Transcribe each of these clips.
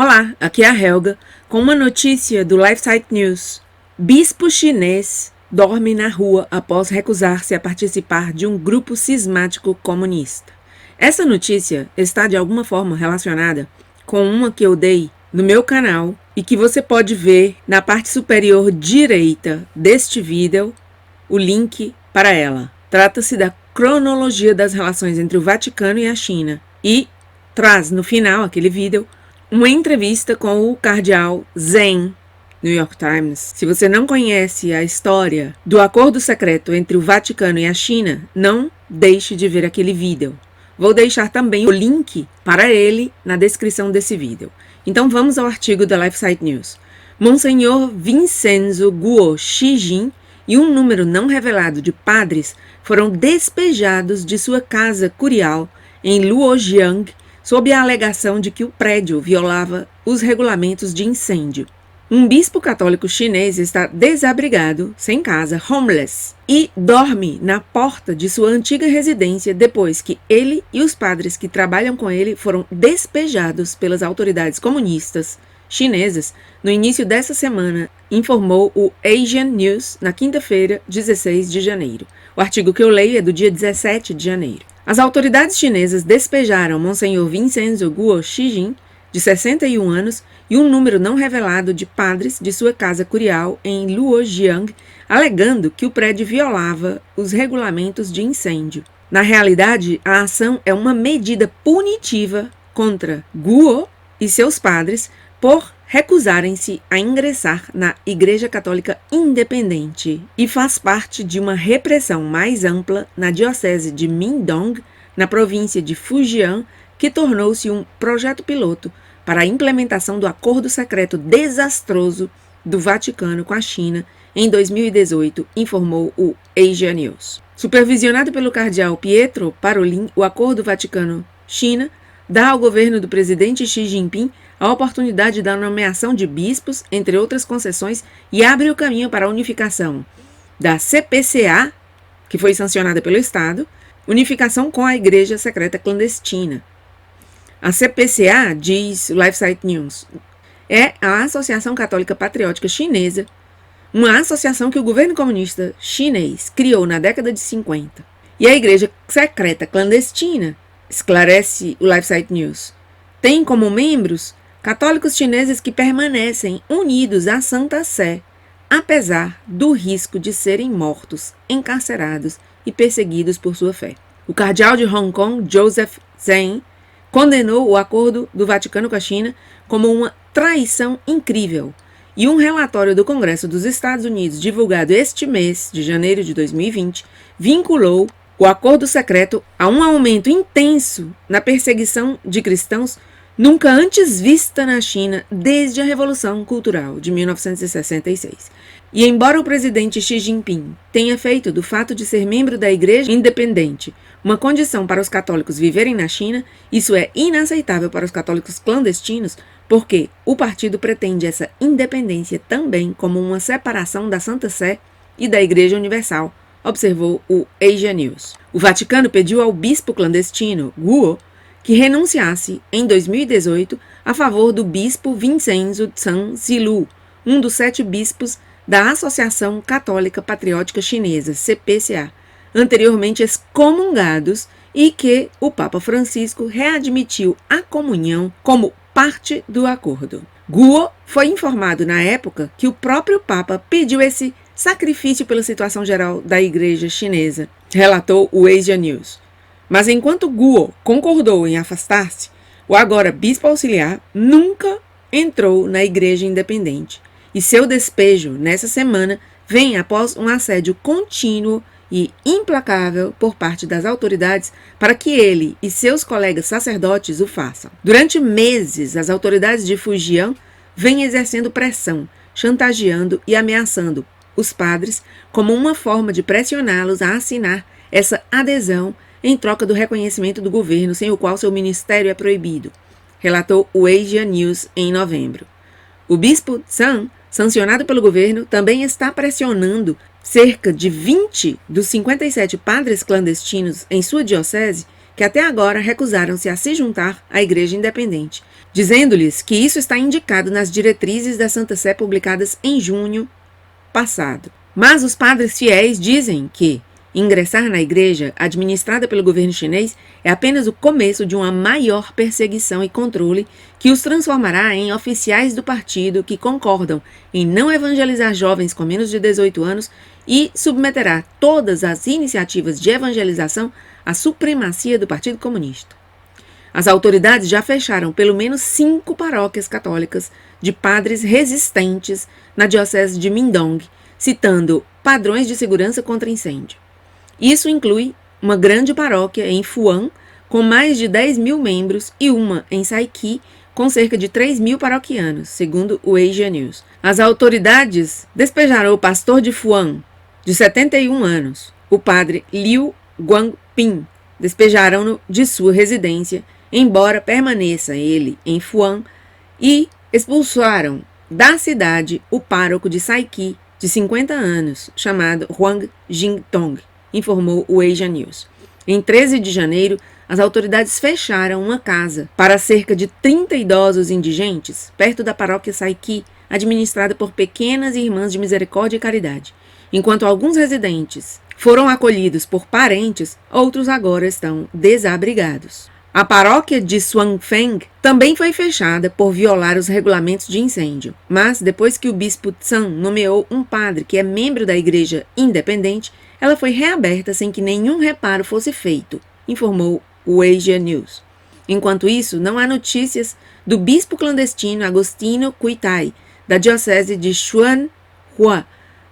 Olá, aqui é a Helga com uma notícia do LifeSite News. Bispo chinês dorme na rua após recusar-se a participar de um grupo cismático comunista. Essa notícia está de alguma forma relacionada com uma que eu dei no meu canal e que você pode ver na parte superior direita deste vídeo o link para ela. Trata-se da cronologia das relações entre o Vaticano e a China e traz no final aquele vídeo uma entrevista com o cardeal Zheng, New York Times. Se você não conhece a história do acordo secreto entre o Vaticano e a China, não deixe de ver aquele vídeo. Vou deixar também o link para ele na descrição desse vídeo. Então vamos ao artigo da LifeSite News. Monsenhor Vincenzo Guo Shijin e um número não revelado de padres foram despejados de sua casa curial em Luojiang, sob a alegação de que o prédio violava os regulamentos de incêndio. Um bispo católico chinês está desabrigado, sem casa, homeless, e dorme na porta de sua antiga residência depois que ele e os padres que trabalham com ele foram despejados pelas autoridades comunistas chinesas no início dessa semana, informou o Asian News na quinta-feira, 16 de janeiro. O artigo que eu leio é do dia 17 de janeiro. As autoridades chinesas despejaram Monsenhor Vincenzo Guo Shijin, de 61 anos, e um número não revelado de padres de sua casa curial em Luojiang, alegando que o prédio violava os regulamentos de incêndio. Na realidade, a ação é uma medida punitiva contra Guo e seus padres por recusarem-se a ingressar na Igreja Católica Independente e faz parte de uma repressão mais ampla na diocese de Mindong, na província de Fujian, que tornou-se um projeto piloto para a implementação do acordo secreto desastroso do Vaticano com a China em 2018, informou o Asia News. Supervisionado pelo cardeal Pietro Parolin, o acordo Vaticano-China dá ao governo do presidente Xi Jinping a oportunidade da nomeação de bispos, entre outras concessões, e abre o caminho para a unificação da CPCA, que foi sancionada pelo Estado, unificação com a Igreja Secreta Clandestina. A CPCA, diz o LifeSite News, é a Associação Católica Patriótica Chinesa, uma associação que o governo comunista chinês criou na década de 50. E a Igreja Secreta Clandestina, esclarece o LifeSite News, tem como membros católicos chineses que permanecem unidos à Santa Sé, apesar do risco de serem mortos, encarcerados e perseguidos por sua fé. O cardeal de Hong Kong, Joseph Zheng, condenou o acordo do Vaticano com a China como uma traição incrível, e um relatório do Congresso dos Estados Unidos, divulgado este mês de janeiro de 2020, vinculou o acordo secreto a um aumento intenso na perseguição de cristãos nunca antes vista na China desde a Revolução Cultural de 1966. E embora o presidente Xi Jinping tenha feito do fato de ser membro da Igreja Independente uma condição para os católicos viverem na China, isso é inaceitável para os católicos clandestinos, porque o partido pretende essa independência também como uma separação da Santa Sé e da Igreja Universal, observou o Asia News. O Vaticano pediu ao bispo clandestino, Guo, que renunciasse em 2018 a favor do bispo Vincenzo Zhang Zilu, um dos 7 bispos da Associação Católica Patriótica Chinesa, CPCA, anteriormente excomungados, e que o Papa Francisco readmitiu a comunhão como parte do acordo. Guo foi informado na época que o próprio Papa pediu esse sacrifício pela situação geral da Igreja chinesa, relatou o Asia News. Mas enquanto Guo concordou em afastar-se, o agora bispo auxiliar nunca entrou na Igreja Independente, e seu despejo nessa semana vem após um assédio contínuo e implacável por parte das autoridades para que ele e seus colegas sacerdotes o façam. Durante meses, as autoridades de Fujian vêm exercendo pressão, chantageando e ameaçando os padres como uma forma de pressioná-los a assinar essa adesão em troca do reconhecimento do governo, sem o qual seu ministério é proibido, relatou o Asia News em novembro. O bispo Zhang, sancionado pelo governo, também está pressionando cerca de 20 dos 57 padres clandestinos em sua diocese que até agora recusaram-se a se juntar à Igreja Independente, dizendo-lhes que isso está indicado nas diretrizes da Santa Sé publicadas em junho passado. Mas os padres fiéis dizem que ingressar na igreja administrada pelo governo chinês é apenas o começo de uma maior perseguição e controle que os transformará em oficiais do partido que concordam em não evangelizar jovens com menos de 18 anos e submeterá todas as iniciativas de evangelização à supremacia do Partido Comunista. As autoridades já fecharam pelo menos 5 paróquias católicas de padres resistentes na diocese de Mindong, citando padrões de segurança contra incêndio. Isso inclui uma grande paróquia em Fuan, com mais de 10 mil membros, e uma em Saiqi, com cerca de 3 mil paroquianos, segundo o Asia News. As autoridades despejaram o pastor de Fuan, de 71 anos, o padre Liu Guangping. Despejaram-no de sua residência, embora permaneça ele em Fuan, e expulsaram da cidade o pároco de Saiqi, de 50 anos, chamado Huang Jingtong, informou o Asia News. Em 13 de janeiro, as autoridades fecharam uma casa para cerca de 30 idosos indigentes, perto da paróquia Saiqi, administrada por pequenas irmãs de misericórdia e caridade. Enquanto alguns residentes foram acolhidos por parentes, outros agora estão desabrigados. A paróquia de Suanfeng também foi fechada por violar os regulamentos de incêndio, mas depois que o bispo Tsan nomeou um padre que é membro da igreja independente, ela foi reaberta sem que nenhum reparo fosse feito, informou o Asia News. Enquanto isso, não há notícias do bispo clandestino Agostino Cuitai, da diocese de Xuanhua,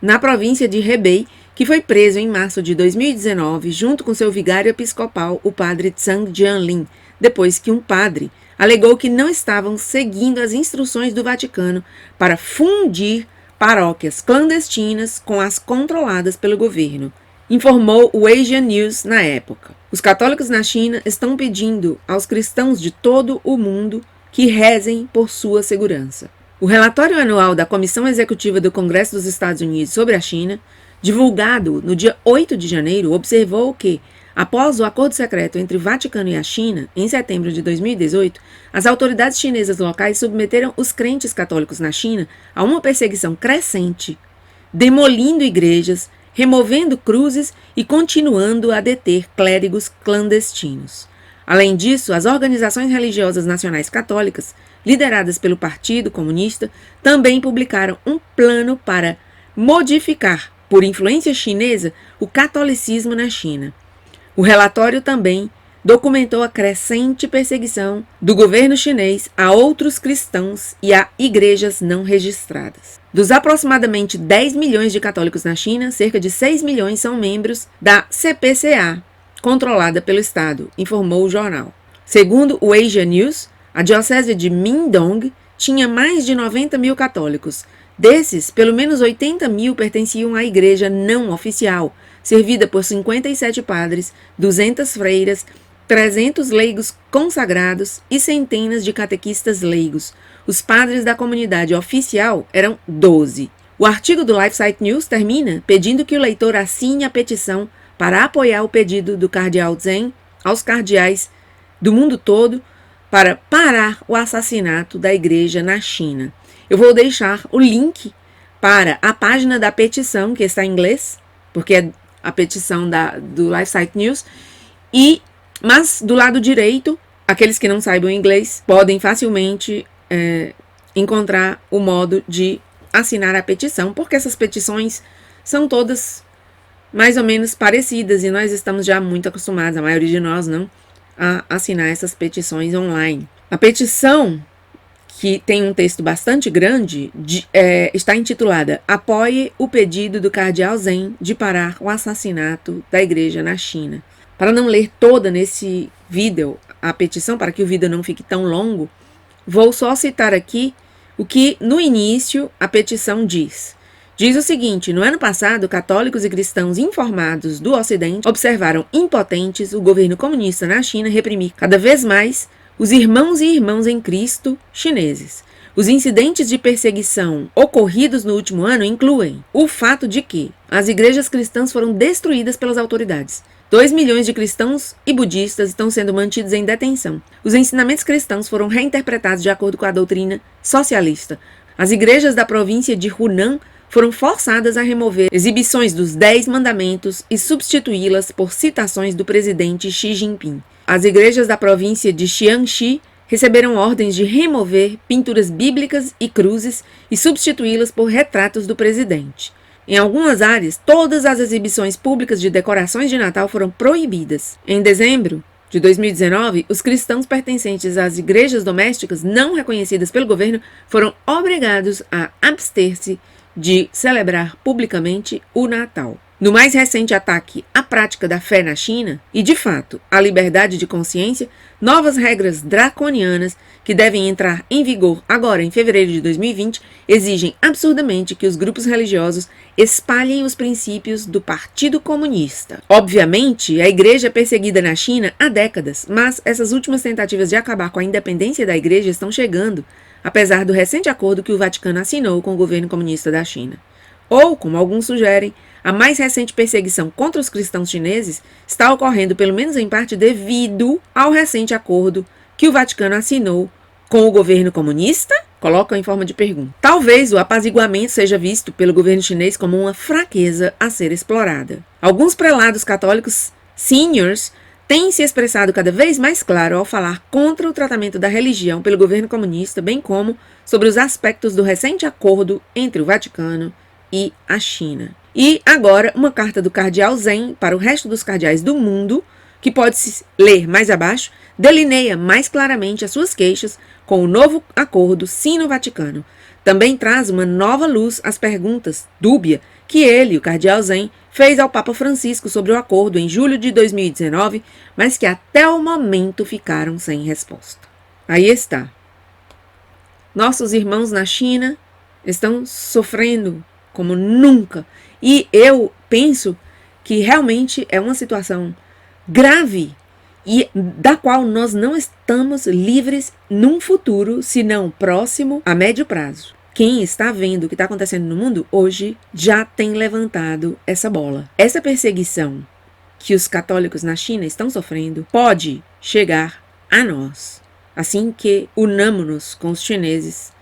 na província de Hebei, que foi preso em março de 2019 junto com seu vigário episcopal, o padre Zhang Jianlin, depois que um padre alegou que não estavam seguindo as instruções do Vaticano para fundir paróquias clandestinas com as controladas pelo governo, informou o Asia News na época. Os católicos na China estão pedindo aos cristãos de todo o mundo que rezem por sua segurança. O relatório anual da Comissão Executiva do Congresso dos Estados Unidos sobre a China, divulgado no dia 8 de janeiro, observou que, após o acordo secreto entre o Vaticano e a China, em setembro de 2018, as autoridades chinesas locais submeteram os crentes católicos na China a uma perseguição crescente, demolindo igrejas, removendo cruzes e continuando a deter clérigos clandestinos. Além disso, as organizações religiosas nacionais católicas, lideradas pelo Partido Comunista, também publicaram um plano para modificar, por influência chinesa, o catolicismo na China. O relatório também documentou a crescente perseguição do governo chinês a outros cristãos e a igrejas não registradas. Dos aproximadamente 10 milhões de católicos na China, cerca de 6 milhões são membros da CPCA, controlada pelo Estado, informou o jornal. Segundo o Asia News, a diocese de Mindong tinha mais de 90 mil católicos. Desses, pelo menos 80 mil pertenciam à igreja não oficial, servida por 57 padres, 200 freiras, 300 leigos consagrados e centenas de catequistas leigos. Os padres da comunidade oficial eram 12. O artigo do LifeSite News termina pedindo que o leitor assine a petição para apoiar o pedido do cardeal Zheng aos cardeais do mundo todo para parar o assassinato da igreja na China. Eu vou deixar o link para a página da petição, que está em inglês, porque é a petição do LifeSite News, mas do lado direito, aqueles que não saibam inglês podem facilmente encontrar o modo de assinar a petição, porque essas petições são todas mais ou menos parecidas e nós estamos já muito acostumados, a maioria de nós não, a assinar essas petições online. A petição, que tem um texto bastante grande, está intitulada Apoie o pedido do cardeal Zheng de parar o assassinato da igreja na China. Para não ler toda nesse vídeo a petição, para que o vídeo não fique tão longo, vou só citar aqui o que no início a petição diz. Diz o seguinte: no ano passado, católicos e cristãos informados do Ocidente observaram impotentes o governo comunista na China reprimir cada vez mais os irmãos e irmãs em Cristo chineses. Os incidentes de perseguição ocorridos no último ano incluem o fato de que as igrejas cristãs foram destruídas pelas autoridades. 2 milhões de cristãos e budistas estão sendo mantidos em detenção. Os ensinamentos cristãos foram reinterpretados de acordo com a doutrina socialista. As igrejas da província de Hunan foram forçadas a remover exibições dos 10 mandamentos e substituí-las por citações do presidente Xi Jinping. As igrejas da província de Jiangxi receberam ordens de remover pinturas bíblicas e cruzes e substituí-las por retratos do presidente. Em algumas áreas, todas as exibições públicas de decorações de Natal foram proibidas. Em dezembro de 2019, os cristãos pertencentes às igrejas domésticas não reconhecidas pelo governo foram obrigados a abster-se de celebrar publicamente o Natal. No mais recente ataque à prática da fé na China, e de fato à liberdade de consciência, novas regras draconianas que devem entrar em vigor agora em fevereiro de 2020 exigem absurdamente que os grupos religiosos espalhem os princípios do Partido Comunista. Obviamente, a igreja é perseguida na China há décadas, mas essas últimas tentativas de acabar com a independência da igreja estão chegando, apesar do recente acordo que o Vaticano assinou com o governo comunista da China. Ou, como alguns sugerem, a mais recente perseguição contra os cristãos chineses está ocorrendo, pelo menos em parte, devido ao recente acordo que o Vaticano assinou com o governo comunista? Coloca em forma de pergunta. Talvez o apaziguamento seja visto pelo governo chinês como uma fraqueza a ser explorada. Alguns prelados católicos seniors têm se expressado cada vez mais claro ao falar contra o tratamento da religião pelo governo comunista, bem como sobre os aspectos do recente acordo entre o Vaticano e a China. E agora, uma carta do cardeal Zen para o resto dos cardeais do mundo, que pode-se ler mais abaixo, delineia mais claramente as suas queixas com o novo acordo sino-vaticano. Também traz uma nova luz às perguntas dúbias que ele, o cardeal Zen, fez ao Papa Francisco sobre o acordo em julho de 2019, mas que até o momento ficaram sem resposta. Aí está. Nossos irmãos na China estão sofrendo como nunca. E eu penso que realmente é uma situação grave e da qual nós não estamos livres num futuro, se não próximo, a médio prazo. Quem está vendo o que está acontecendo no mundo hoje já tem levantado essa bola. Essa perseguição que os católicos na China estão sofrendo pode chegar a nós. Assim que unamos-nos com os chineses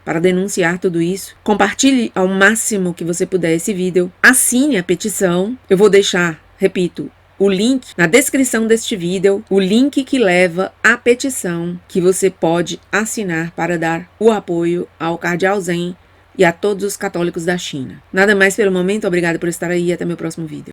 para denunciar tudo isso. Compartilhe ao máximo que você puder esse vídeo. Assine a petição. Eu vou deixar, repito, o link na descrição deste vídeo, o link que leva à petição que você pode assinar para dar o apoio ao cardeal Zen e a todos os católicos da China. Nada mais pelo momento. Obrigada por estar aí e até meu próximo vídeo.